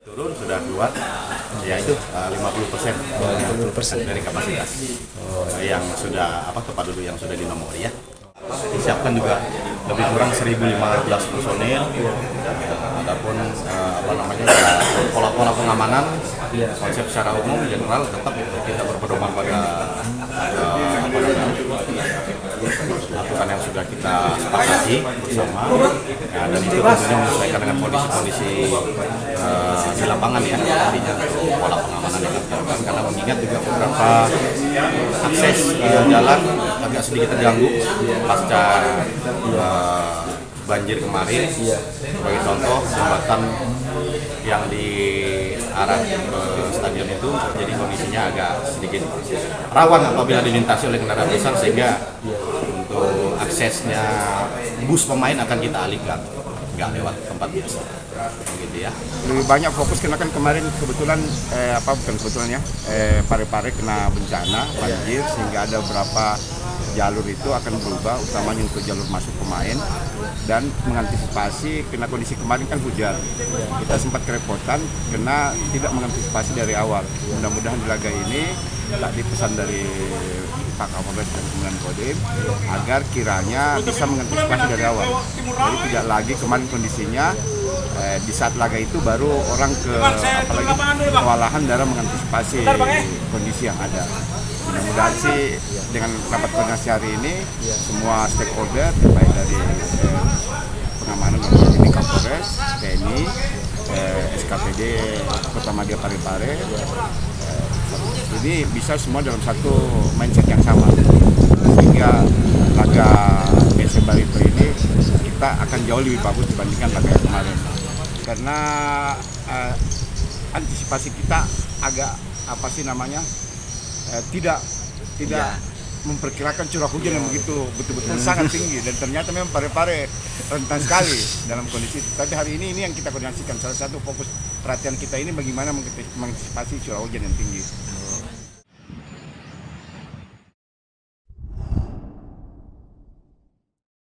Turun sudah keluar, yaitu 50% dari kapasitas yang sudah tempat duduk yang sudah dinomori ya. Disiapkan juga lebih kurang 1.015 personil. Adapun pola-pola pengamanan konsep secara umum general tetap kita berpedoman pada aturan yang sudah kita sepakati bersama ya, dan itu tentunya menyesuaikan dengan kondisi-kondisi di lapangan ya, artinya pola pengamanan yang kita lakukan karena mengingat juga beberapa akses jalan agak sedikit terganggu pasca banjir kemarin. Sebagai contoh, jembatan yang di arah stadion itu jadi kondisinya agak sedikit rawan apabila dilintasi oleh kendaraan besar, sehingga untuk aksesnya bus pemain akan kita alihkan, nggak lewat tempat biasa. Begitu ya. Lebih banyak fokus karena kan kemarin kebetulan Parepare kena bencana banjir, sehingga ada beberapa jalur itu akan berubah, utamanya untuk jalur masuk pemain, dan mengantisipasi karena kondisi kemarin kan hujan, kita sempat kerepotan karena tidak mengantisipasi dari awal. Mudah-mudahan di laga ini tadi pesan dari Pak Kapolres dan Komandan Kodim agar kiranya bisa mengantisipasi dari awal. Jadi tidak lagi kemarin kondisinya di saat laga itu baru orang kewalahan dalam mengantisipasi kondisi yang ada. Mudah-mudahan sih dengan rapat koordinasi hari ini semua stakeholder baik dari pengamanan ini Kapolres, TNI, SKPD Kota Madya Parepare ini bisa semua dalam satu mindset yang sama, sehingga laga PSM Barito ini kita akan jauh lebih bagus dibandingkan laga yang kemarin karena antisipasi kita agak tidak memperkirakan curah hujan yang betul-betul sangat tinggi, dan ternyata memang Parepare rentan sekali dalam kondisi itu. Tapi hari ini yang kita koordinasikan, salah satu fokus perhatian kita ini bagaimana mengantisipasi curah hujan yang tinggi.